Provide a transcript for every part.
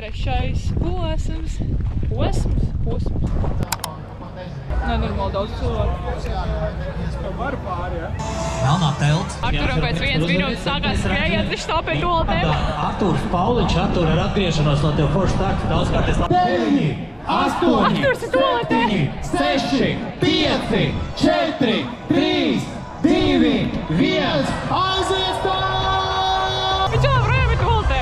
trešais posms. Nenormāli daudz cilvēku. Var pāri, ja? Melnā telts. Arturam pēc 1 minūtes sākās skrējiens, viņš stāv pie toaletēm. Arturs Pauliņš, Artur ar atgriešanos no tev forši tā, ka daudz kārties. 9, 8, Arturs ir toaletē. 6, 5, 4, 3, 2, 1, aiziet tā! Viņš joprojām ir toaletē.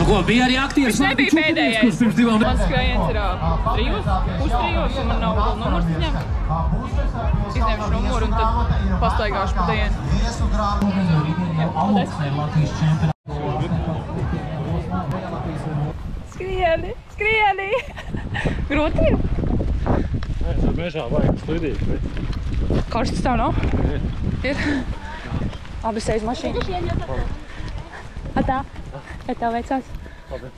Ko, bija arī aktieris? Viņš nebija pēdējais. Mans skrējiens ir 3, pus-3, un man nav vēl numurs izņemt. Izņemšu numuru un tad pastaigāšu pa dienu. Skrieni! Groti ir? Nē, tur mežā vajag slidīt. Karsts tev nav? Ir. Abi sēž mašīnu. Atā. Kā tev veicās? Labi.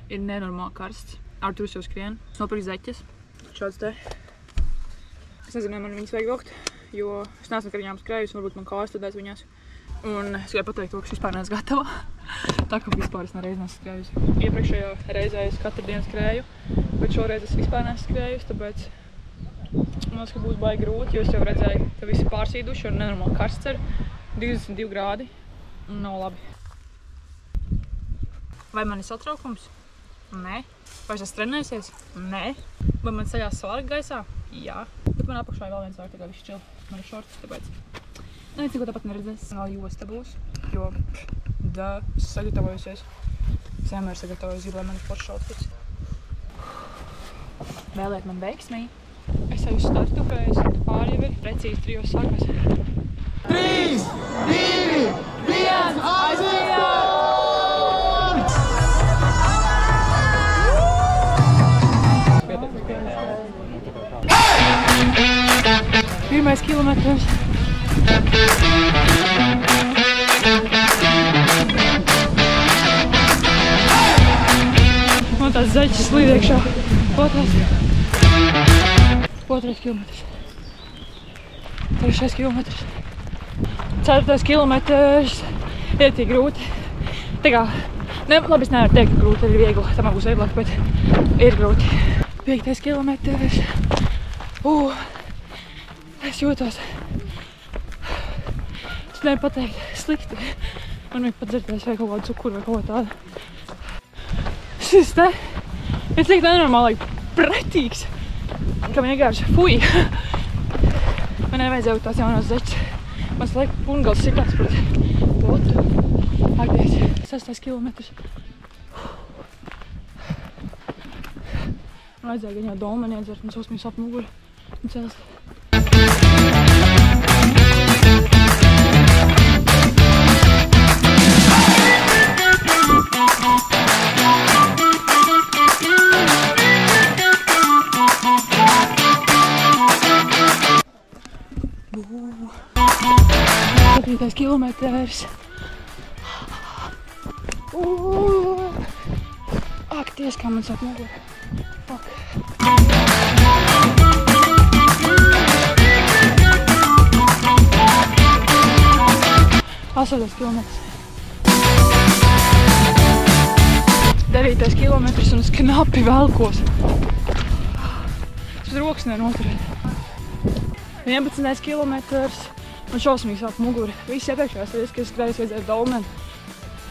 Ir nenormāli karsts. Arturs jau skrien. Nopirkt zeķes. Šāds te. Es nezinu, man viņas vajag vilkt, jo es neesmu ar viņām skrējusi, varbūt man kājas studēs viņās. Un es gribēju pateikt to, ka es vispār neesmu gatava. Tā kā vispār es nereiz neesmu skrējusi. Iepriekšējā reizē es katru dienu skrēju, bet šoreiz es vispār neesmu skrējusi, tāpēc man liekas, ka būs baigi grūti, jo es jau redzēju, ka visi pārsīduši un nenormāli karsts ir 22 grādi un nav labi. Vai man ir satraukums? Nē. Vai es esmu trenējusies? Nē. Vai man ceļās svārga gaisā? Jā. Bet man apakšā ir vēl viens vārds, tā kā viss čil. Man ir šorts, tāpēc. Neviens neko tāpat neredzēs. Vēl josta būs, jo es sagatavojusies. Es vienmēr sagatavojos, gribu, lai man ir foršs outfits. Vēlēt man veiksmī. Es jau uz startu, ka es pāri jau ir precīzi 3 sākās. 3, 2, 1, aiziet tā! Pirmais kilometrs. Man tās zaļķis slīd iekšā. Otrais kilometrs. 3. kilometrs. 4. kilometrs. Ir tik grūti. Tā kā, labi, es nevaru teikt, ka grūti ir viegli. Tā man būs vieglāk, bet ir grūti. 5. kilometrs. Es jūtos. Es nevaru pateikt slikti. Man vajag pat dzerties vai kaut kādu cukuru vai kaut ko tādu. Šis te ir tik nenormāli pretīgs, ka vienkārši fuj. Man nevajadzēja tās jaunās zeķes. Mans laika pungals sitās pret otru. Akties, 6. kilometrs. Man vajadzēja gan jau dolmeni iedzert, man sausmīs ap muguri un cels. Septītais kilometrs. Akties, kā man sap muguri. Fuck. 8. kilometrs. 9. kilometrs un es knapi velkos. Es rokas nenoturēt. 11. kilometrs. Man šausmīgi sāp muguri. Viss iepriekšējās reizes, kad es skrēju, vajadzēja dolmeni.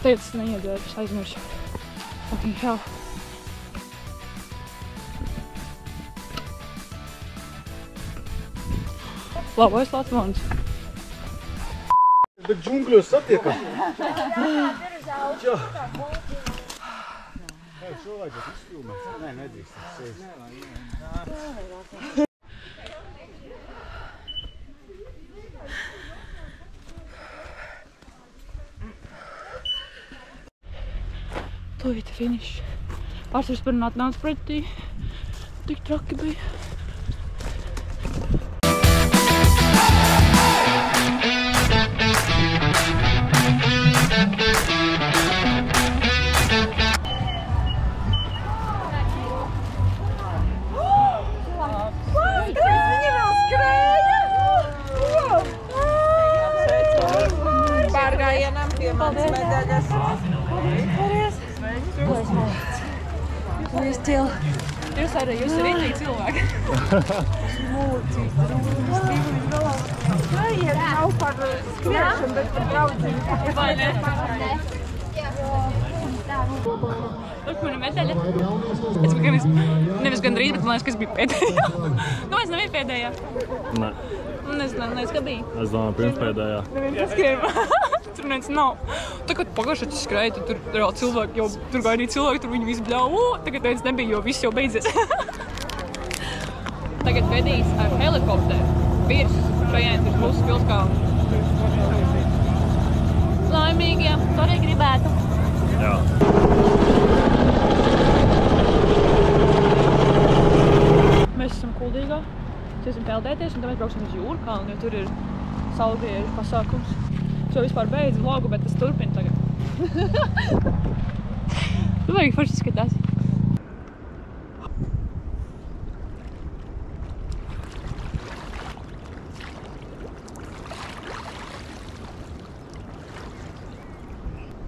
Tagad es neiedzēru, es aizmiršu. Fucking hell. Labais Latvons. Bet džungļos satiekam. Jā. Šo vajadzētu izfilmēt. Nē, nedrīkst. Tūlīt finišs. Arturs par nāc pretī. Tik traki bija. Jūs arī rītīgi cilvēki. Nav par skriešanu, bet par draudzību. Vai ne? Tur mana medaļa. Es biju nevis gandrīz, bet man liekas, ka es biju pēdējā. Nu, es nebiju pēdējā. Nē. Es nezinu, ka biju. Es domāju, pirms pēdējā. Neviens skrieva. Tur neviens nav. Tagad pagājušajā tas skrēja, tur reāli cilvēki jau, tur gaidīja cilvēki, tur viņi visi bļauj. Tagad neviens nebija, jo viss jau beidzies. Tagad vedīs ar helikopteru virs šajien, tur mūsu pilskalnu. Laimīgi, jā, to arī gribētu. Jā. Mēs esam Kuldīgā, esam peldēties, un tad mēs brauksim uz Jūrkalnu, jo tur ir saulgriežu pasākums. Es jau vispār beidzu vlogu, bet tas turpina tagad. Tu vajag forši skatās.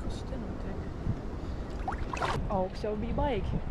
Kas te notiek? Augs jau bija baigi.